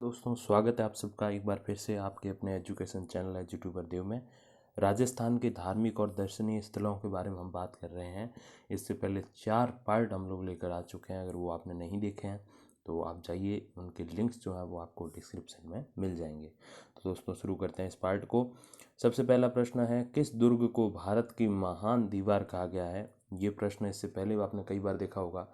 दोस्तों, स्वागत है आप सबका एक बार फिर से आपके अपने एजुकेशन चैनल है यूट्यूबर देव में। राजस्थान के धार्मिक और दर्शनीय स्थलों के बारे में हम बात कर रहे हैं। इससे पहले 4 पार्ट हम लोग लेकर आ चुके हैं। अगर वो आपने नहीं देखे हैं तो आप जाइए, उनके लिंक्स जो है वो आपको डिस्क्रिप्शन में मिल जाएंगे। तो दोस्तों, शुरू करते हैं इस पार्ट को। सबसे पहला प्रश्न है, किस दुर्ग को भारत की महान दीवार कहा गया है? ये प्रश्न इससे पहले आपने कई बार देखा होगा,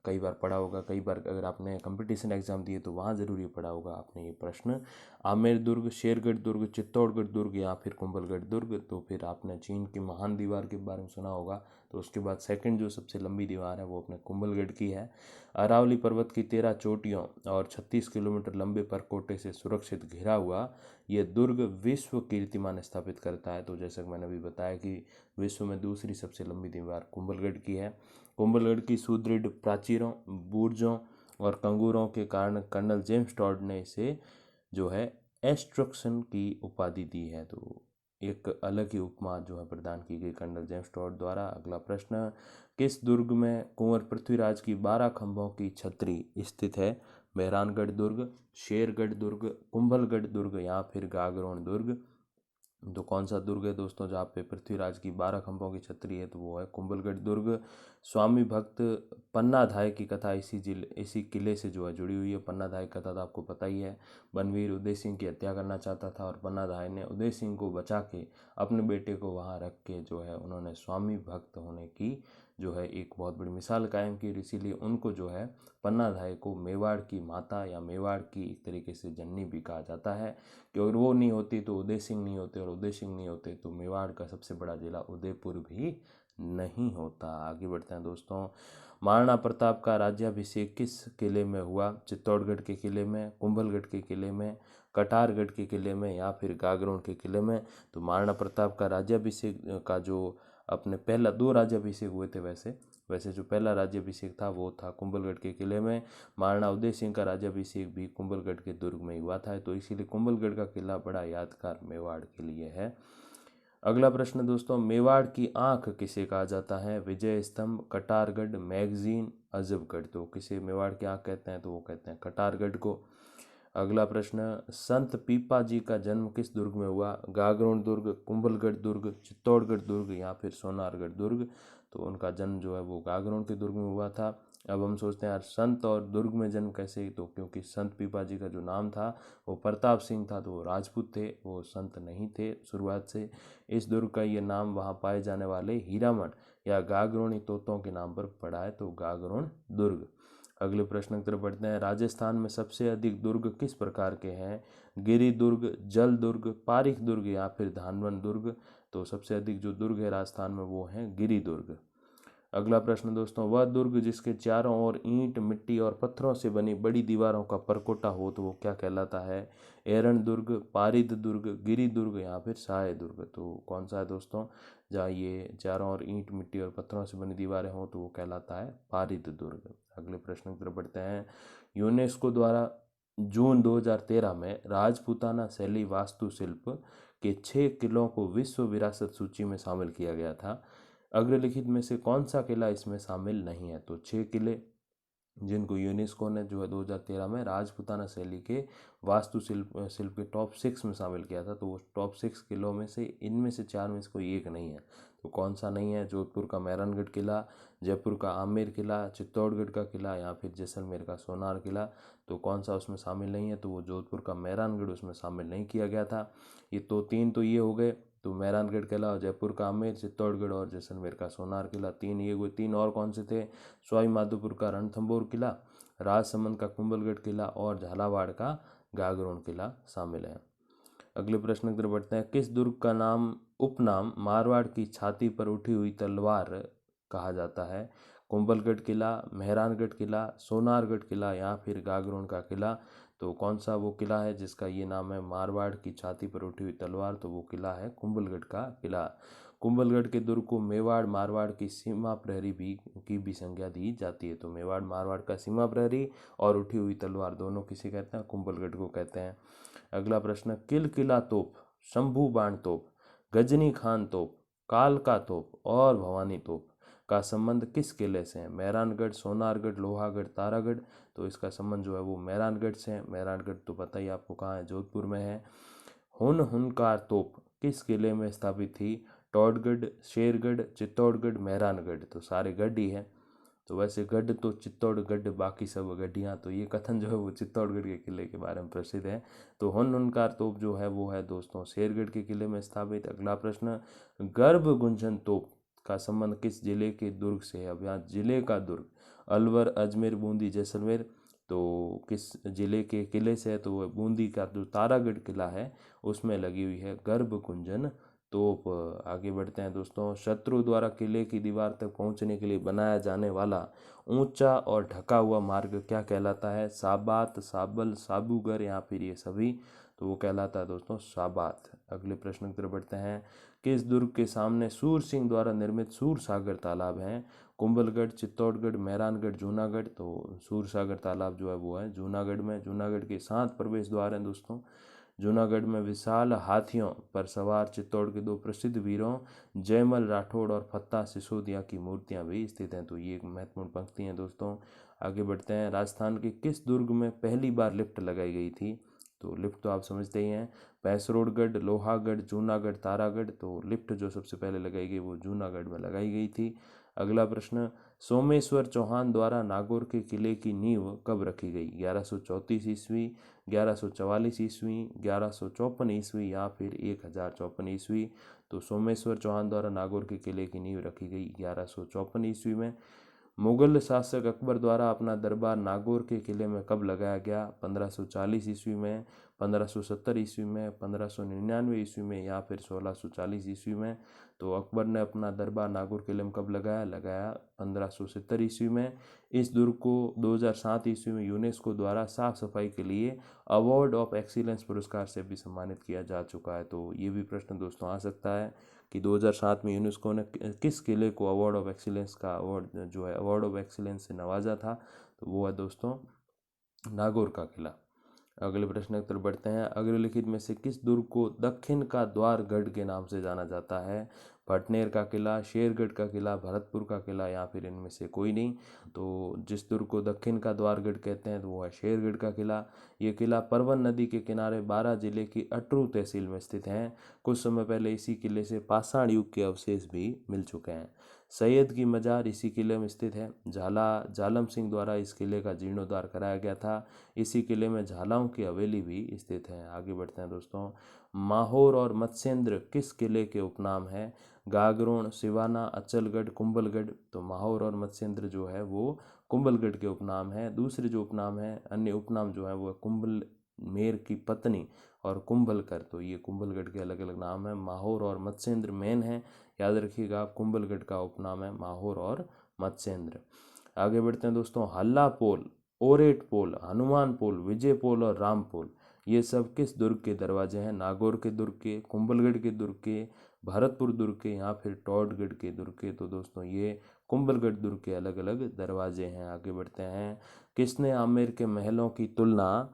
कई बार पढ़ा होगा, कई बार अगर आपने कंपटीशन एग्जाम दिए तो वहाँ ज़रूर ये पढ़ा होगा आपने ये प्रश्न। आमेर दुर्ग, शेरगढ़ दुर्ग, चित्तौड़गढ़ दुर्ग या फिर कुंभलगढ़ दुर्ग। तो फिर आपने चीन की महान दीवार के बारे में सुना होगा, तो उसके बाद सेकंड जो सबसे लंबी दीवार है वो अपने कुंभलगढ़ की है। अरावली पर्वत की 13 चोटियों और 36 किलोमीटर लंबे परकोटे से सुरक्षित घिरा हुआ ये दुर्ग विश्व कीर्तिमान स्थापित करता है। तो जैसा कि मैंने अभी बताया कि विश्व में दूसरी सबसे लंबी दीवार कुंभलगढ़ की है। कुंभलगढ़ की सुदृढ़ प्राचीरों, बुर्जों और कंगूरों के कारण कर्नल जेम्स टॉड ने इसे जो है एस्ट्रक्शन की उपाधि दी है। तो एक अलग ही उपमा जो है प्रदान की गई कर्नल जेम्स टॉड द्वारा। अगला प्रश्न, किस दुर्ग में कुंवर पृथ्वीराज की 12 खंभों की छतरी स्थित है? मेहरानगढ़ दुर्ग, शेरगढ़ दुर्ग, कुंभलगढ़ दुर्ग या फिर गागरोन दुर्ग। तो कौन सा दुर्ग है दोस्तों जहाँ पे पृथ्वीराज की 12 खंभों की छतरी है? तो वो है कुंभलगढ़ दुर्ग। स्वामी भक्त पन्नाधाय की कथा इसी किले से जो है जुड़ी हुई है। पन्नाधाय की कथा तो आपको पता ही है। बनवीर उदय सिंह की हत्या करना चाहता था और पन्नाधाय ने उदय सिंह को बचा के अपने बेटे को वहाँ रख के जो है उन्होंने स्वामी भक्त होने की जो है एक बहुत बड़ी मिसाल कायम की। इसीलिए उनको जो है पन्नाधाय को मेवाड़ की माता या मेवाड़ की एक तरीके से जननी भी कहा जाता है, कि अगर वो नहीं होती तो उदय सिंह नहीं होते, और उदय सिंह नहीं होते तो मेवाड़ का सबसे बड़ा जिला उदयपुर भी नहीं होता। आगे बढ़ते हैं दोस्तों। महाराणा प्रताप का राज्याभिषेक किस किले में हुआ? चित्तौड़गढ़ के किले में, कुंभलगढ़ के किले में, कटारगढ़ के किले में या फिर गागरोन के किले में? तो महाराणा प्रताप का राज्याभिषेक का जो अपने पहला 2 राज्याभिषेक हुए थे, वैसे जो पहला राज्याभिषेक था वो था कुंभलगढ़ के किले में। महाराणा उदय सिंह का राज्याभिषेक भी कुंभलगढ़ के दुर्ग में हुआ था। तो इसीलिए कुंभलगढ़ का किला बड़ा यादगार मेवाड़ के लिए है। अगला प्रश्न दोस्तों, मेवाड़ की आंख किसे कहा जाता है? विजय स्तंभ, कटारगढ़, मैगजीन, अजबगढ़। तो किसे मेवाड़ की आंख कहते हैं? तो वो कहते हैं कटारगढ़ को। अगला प्रश्न, संत पीपा जी का जन्म किस दुर्ग में हुआ? गागरोन दुर्ग, कुंभलगढ़ दुर्ग, चित्तौड़गढ़ दुर्ग या फिर सोनारगढ़ दुर्ग। तो उनका जन्म जो है वो गागरोन के दुर्ग में हुआ था। अब हम सोचते हैं यार संत और दुर्ग में जन्म कैसे? तो क्योंकि संत पीपा जी का जो नाम था वो प्रताप सिंह था, तो वो राजपूत थे, वो संत नहीं थे शुरुआत से। इस दुर्ग का ये नाम वहाँ पाए जाने वाले हीरामन या गागरोनी तोतों के नाम पर पड़ा है, तो गागरोन दुर्ग। अगले प्रश्न की तरफ बढ़ते हैं। राजस्थान में सबसे अधिक दुर्ग किस प्रकार के हैं? गिरि दुर्ग, जल दुर्ग, पारिक दुर्ग या फिर धानवन दुर्ग। तो सबसे अधिक जो दुर्ग है राजस्थान में वो हैं गिरि दुर्ग। अगला प्रश्न दोस्तों, वह दुर्ग जिसके चारों ओर ईंट, मिट्टी और पत्थरों से बनी बड़ी दीवारों का परकोटा हो, तो वो क्या कहलाता है? एरण दुर्ग, पारिद दुर्ग, गिरि दुर्ग या फिर सहाय दुर्ग। तो कौन सा है दोस्तों जहाँ ये चारों ओर ईंट, मिट्टी और पत्थरों से बनी दीवारें हों? तो वो कहलाता है पारिद दुर्ग। अगले प्रश्न की तरफ बढ़ते हैं। यूनेस्को द्वारा जून 2013 में राजपूताना शैली वास्तुशिल्प के 6 किलों को विश्व विरासत सूची में शामिल किया गया था। अग्रलिखित में से कौन सा किला इसमें शामिल नहीं है? तो 6 किले जिनको यूनेस्को ने जो है 2013 में राजपूताना शैली के शिल्प के टॉप 6 में शामिल किया था। तो वो टॉप 6 किलों में से इनमें से 4 में से कोई एक नहीं है। तो कौन सा नहीं है? जोधपुर का मेहरानगढ़ किला, जयपुर का आमेर किला, चित्तौड़गढ़ का किला या फिर जैसलमेर का सोनार किला। तो कौन सा उसमें शामिल नहीं है? तो वो जोधपुर का मेहरानगढ़ उसमें शामिल नहीं किया गया था। ये तो 3 तो ये हो गए, तो मेहरानगढ़ किला और जयपुर का आमेर, चित्तौड़गढ़ और जैसलमेर का सोनार किला, 3 ये हुए। 3 और कौन से थे? सवाई माधोपुर का रणथंभौर किला, राजसमंद का कुंभलगढ़ किला और झालावाड़ का गागरोन किला शामिल है। अगले प्रश्न की तरफ बढ़ते हैं। किस दुर्ग का उपनाम मारवाड़ की छाती पर उठी हुई तलवार कहा जाता है? कुंभलगढ़ किला, मेहरानगढ़ किला, सोनारगढ़ किला या फिर गागरोन का किला। तो कौन सा वो किला है जिसका ये नाम है मारवाड़ की छाती पर उठी हुई तलवार? तो वो किला है कुंभलगढ़ का किला। कुंभलगढ़ के दुर्ग को मेवाड़ मारवाड़ की सीमा प्रहरी भी संज्ञा दी जाती है। तो मेवाड़ मारवाड़ का सीमा प्रहरी और उठी हुई तलवार दोनों किसे कहते हैं? कुंभलगढ़ को कहते हैं। अगला प्रश्न, किला तोप, शंभू बाण तोप, गजनी खान तोप, कालका तोप और भवानी तोप का संबंध किस किले से है? मेहरानगढ़, सोनारगढ़, लोहागढ़, तारागढ़। तो इसका संबंध जो है वो मेहरानगढ़ से है। मेहरानगढ़ तो पता ही आपको कहाँ है, जोधपुर में है। हुनकार तोप किस किले में स्थापित थी? टॉडगढ़, शेरगढ़, चित्तौड़गढ़, मेहरानगढ़। तो सारे गढ़ ही है। तो वैसे गढ़ तो चित्तौड़गढ़, बाकी सब गड्डियाँ, तो ये कथन जो है वो चित्तौड़गढ़ के किले के बारे में प्रसिद्ध है। तो हुनकार तोप जो है वो है दोस्तों शेरगढ़ के किले में स्थापित। अगला प्रश्न, गर्भ गुंजन तोप का संबंध किस जिले के दुर्ग से है? अब यहाँ जिले का दुर्ग अलवर, अजमेर, बूंदी, जैसलमेर। तो किस जिले के किले से है? तो वह बूंदी का जो तारागढ़ किला है उसमें लगी हुई है गर्भ गुंजन तोप। आगे बढ़ते हैं दोस्तों, शत्रु द्वारा किले की दीवार तक पहुंचने के लिए बनाया जाने वाला ऊंचा और ढका हुआ मार्ग क्या कहलाता है? साबात, साबल, साबूगर या फिर ये सभी? तो वो कहलाता है दोस्तों साबात। अगले प्रश्न की तरफ बढ़ते हैं, किस दुर्ग के सामने सूर सिंह द्वारा निर्मित सूर सागर तालाब है? कुंभलगढ़, चित्तौड़गढ़, मेहरानगढ़, जूनागढ़। तो सूर सागर तालाब जो है वो है जूनागढ़ में। जूनागढ़ के 7 प्रवेश द्वार हैं दोस्तों। जूनागढ़ में विशाल हाथियों पर सवार चित्तौड़ के 2 प्रसिद्ध वीरों जयमल राठौड़ और फत्ता सिसोदिया की मूर्तियां भी स्थित हैं। तो ये एक महत्वपूर्ण पंक्ति हैं दोस्तों। आगे बढ़ते हैं, राजस्थान के किस दुर्ग में पहली बार लिफ्ट लगाई गई थी? तो लिफ्ट तो आप समझते ही हैं, भैंसरोडगढ़, लोहागढ़, जूनागढ़, तारागढ़। तो लिफ्ट जो सबसे पहले लगाई गई वो जूनागढ़ में लगाई गई थी। अगला प्रश्न, सोमेश्वर चौहान द्वारा नागौर के किले की नींव कब रखी गई? 1134 ईस्वी, 1144 ईस्वी, 1154 ईस्वी या फिर 1054 ईस्वी? तो सोमेश्वर चौहान द्वारा नागौर के किले की नींव रखी गई 1154 ईस्वी में। मुगल शासक अकबर द्वारा अपना दरबार नागौर के किले में कब लगाया गया? 1540 ईस्वी में, 1570 ईस्वी में, 1599 ईस्वी में या फिर 1640 ईस्वी में? तो अकबर ने अपना दरबार नागौर किले में कब लगाया 1570 ईस्वी में। इस दुर्ग को 2007 ईस्वी में यूनेस्को द्वारा साफ सफाई के लिए अवार्ड ऑफ एक्सीलेंस पुरस्कार से भी सम्मानित किया जा चुका है। तो ये भी प्रश्न दोस्तों आ सकता है कि 2007 में यूनेस्को ने किस किले को अवार्ड ऑफ एक्सीलेंस का अवार्ड जो है अवार्ड ऑफ एक्सीलेंस से नवाजा था? तो वो है दोस्तों नागौर का किला। अगले प्रश्न की तरफ बढ़ते हैं, अग्रलिखित में से किस दुर्ग को दक्षिण का द्वार गढ़ के नाम से जाना जाता है? भटनेर का किला, शेरगढ़ का किला, भरतपुर का किला या फिर इनमें से कोई नहीं? तो जिस दुर्ग को दक्षिण का द्वारगढ़ कहते हैं तो वो है शेरगढ़ का किला। ये किला परवन नदी के किनारे 12 जिले की अटरू तहसील में स्थित है। कुछ समय पहले इसी किले से पाषाण युग के अवशेष भी मिल चुके हैं। सैयद की मजार इसी किले में स्थित है। जालम सिंह द्वारा इस किले का जीर्णोद्धार कराया गया था। इसी किले में झालाओं की हवेली भी स्थित है। आगे बढ़ते हैं दोस्तों, माहौर और मत्स्येंद्र किस किले के उपनाम है? गागरोन, सिवाना, अचलगढ़, कुंभलगढ़। तो माहौर और मत्स्येंद्र जो है वो कुंभलगढ़ के उपनाम है। दूसरे जो उपनाम है, अन्य उपनाम जो है वो कुंभल मेर की पत्नी और कुंभलकर। तो ये कुंभलगढ़ के अलग अलग नाम है। माहौर और मत्स्येंद्र मेन है, याद रखिएगा आप। कुंभलगढ़ का उपनाम है माहौर और मत्स्येंद्र। आगे बढ़ते हैं दोस्तों, हल्ला पोल, ओरेट पोल, हनुमान पोल, विजय पोल और राम पोल, ये सब किस दुर्ग के दरवाजे हैं? नागौर के दुर्ग के, कुंभलगढ़ के दुर्ग के, भरतपुर दुर्ग के या फिर टॉडगढ़ के दुर्ग के? तो दोस्तों ये कुंभलगढ़ दुर्ग के अलग अलग दरवाजे हैं। आगे बढ़ते हैं, किसने आमेर के महलों की तुलना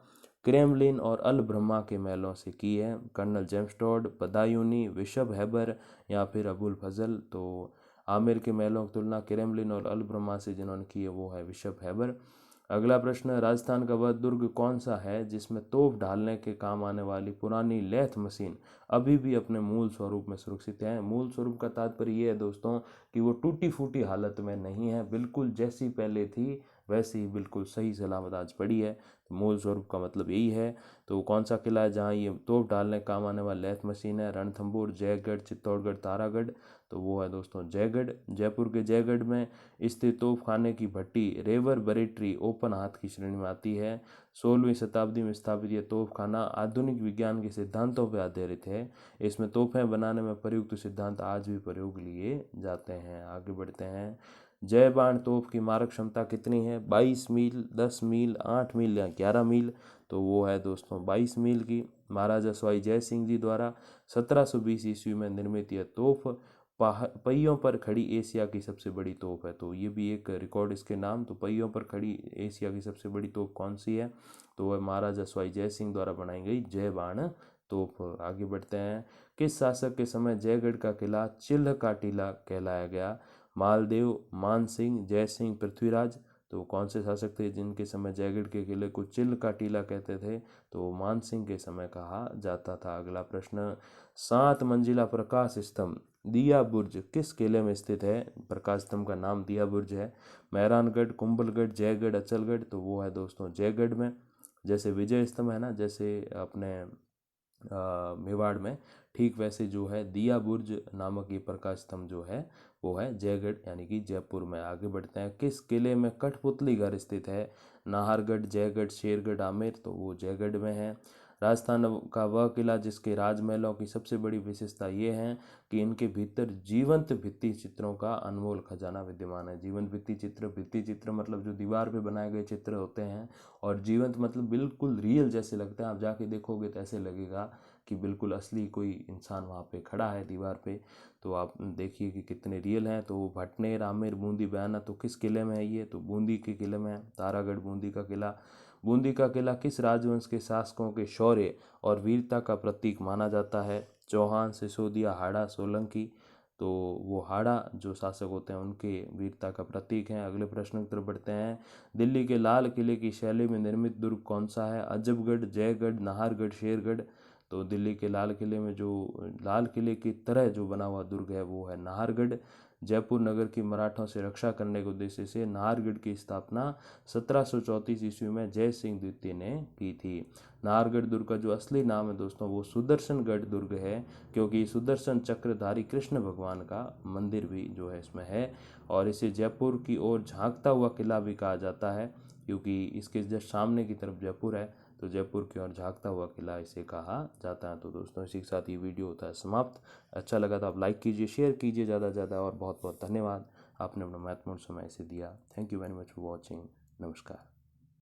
क्रेमलिन और अल ब्रह्मा के महलों से की है? Colonel James Tod, Badayuni, bishop Heber या फिर अबुल फजल? तो आमेर के महलों की तुलना क्रेमलिन और अल ब्रह्मा से जिन्होंने की है वो है विशब हैबर। अगला प्रश्न, राजस्थान का वह दुर्ग कौन सा है जिसमें तोप ढालने के काम आने वाली पुरानी लेथ मशीन अभी भी अपने मूल स्वरूप में सुरक्षित है? मूल स्वरूप का तात्पर्य ये है दोस्तों कि वो टूटी फूटी हालत में नहीं है, बिल्कुल जैसी पहले थी वैसे ही बिल्कुल सही सलामत आज पड़ी है। तो मूल स्वरूप का मतलब यही है। तो कौन सा किला है जहाँ ये तोप डालने काम आने वाली लेथ मशीन है? रणथंभौर, जयगढ़, चित्तौड़गढ़, तारागढ़। तो वो है दोस्तों जयगढ़। जयपुर के जयगढ़ में स्थित तोप खाने की भट्टी रेवर बरेट्री ओपन हाथ की श्रेणी में आती है। 16वीं शताब्दी में स्थापित यह तोप खाना आधुनिक विज्ञान के सिद्धांतों पर आधारित है। इसमें तोपें बनाने में प्रयुक्त सिद्धांत आज भी प्रयोग लिए जाते हैं। आगे बढ़ते हैं, जय बाण तोप की मारक क्षमता कितनी है? 22 मील, 10 मील, 8 मील या 11 मील? तो वो है दोस्तों 22 मील की। महाराजा सवाई जय सिंह जी द्वारा 1720 ईस्वी में निर्मित यह तोप पहियों पर खड़ी एशिया की सबसे बड़ी तोप है। तो ये भी एक रिकॉर्ड इसके नाम। तो पहियों पर खड़ी एशिया की सबसे बड़ी तोप कौन सी है? तो वह महाराजा सवाई जय सिंह द्वारा बनाई गई जय बाण तोप। आगे बढ़ते हैं, किस शासक के समय जयगढ़ का किला चिल्ह का टीला कहलाया गया? मालदेव, मान सिंह, जय सिंह, पृथ्वीराज। तो कौन से शासक थे जिनके समय जयगढ़ के किले को चिल का टीला कहते थे? तो मान सिंह के समय कहा जाता था। अगला प्रश्न, 7 मंजिला प्रकाश स्तंभ दिया बुर्ज किस किले में स्थित है? प्रकाश स्तंभ का नाम दिया बुर्ज है। मेहरानगढ़, कुंभलगढ़, जयगढ़, अचलगढ़। तो वो है दोस्तों जयगढ़ में। जैसे विजय स्तंभ है ना, जैसे अपने मेवाड़ में, ठीक वैसे जो है दिया बुर्ज नामक ये प्रकाश स्तंभ जो है वो है जयगढ़ यानी कि जयपुर में। आगे बढ़ते हैं, किस किले में कठपुतली घर स्थित है? नाहरगढ़, जयगढ़, शेरगढ़, आमेर। तो वो जयगढ़ में है। राजस्थान का वह किला जिसके राजमहलों की सबसे बड़ी विशेषता ये है कि इनके भीतर जीवंत भित्ति चित्रों का अनमोल खजाना विद्यमान है। जीवंत भित्ति चित्र मतलब जो दीवार पे बनाए गए चित्र होते हैं, और जीवंत मतलब बिल्कुल रियल जैसे लगते हैं। आप जाके देखोगे तो ऐसे लगेगा कि बिल्कुल असली कोई इंसान वहाँ पे खड़ा है दीवार पे। तो आप देखिए कि कितने रियल हैं। तो भटनेर, आमेर, बूंदी, बयाना। तो किस किले में है ये? तो बूंदी के किले में है। तारागढ़ बूंदी का किला। बूंदी का किला किस राजवंश के शासकों के शौर्य और वीरता का प्रतीक माना जाता है? चौहान, सिसोदिया, हाड़ा, सोलंकी। तो वो हाड़ा जो शासक होते हैं उनके वीरता का प्रतीक हैं। अगले प्रश्न की तरफ बढ़ते हैं, दिल्ली के लाल किले की शैली में निर्मित दुर्ग कौन सा है? अजबगढ़, जयगढ़, नाहरगढ़, शेरगढ़। तो दिल्ली के लाल किले में जो लाल किले की तरह जो बना हुआ दुर्ग है वो है नाहरगढ़। जयपुर नगर की मराठों से रक्षा करने के उद्देश्य से नाहरगढ़ की स्थापना 1734 ईस्वी में जय सिंह द्वितीय ने की थी। नाहरगढ़ दुर्ग का जो असली नाम है दोस्तों वो सुदर्शनगढ़ दुर्ग है, क्योंकि सुदर्शन चक्रधारी कृष्ण भगवान का मंदिर भी जो है इसमें है। और इसे जयपुर की ओर झांकता हुआ किला भी कहा जाता है, क्योंकि इसके जस्ट सामने की तरफ जयपुर है, तो जयपुर की ओर झांकता हुआ किला इसे कहा जाता है। तो दोस्तों इसी के साथ ये वीडियो होता है समाप्त। अच्छा लगा तो आप लाइक कीजिए, शेयर कीजिए ज़्यादा से ज़्यादा, और बहुत बहुत धन्यवाद, आपने अपना महत्वपूर्ण समय इसे दिया। Thank you very much for watching. नमस्कार।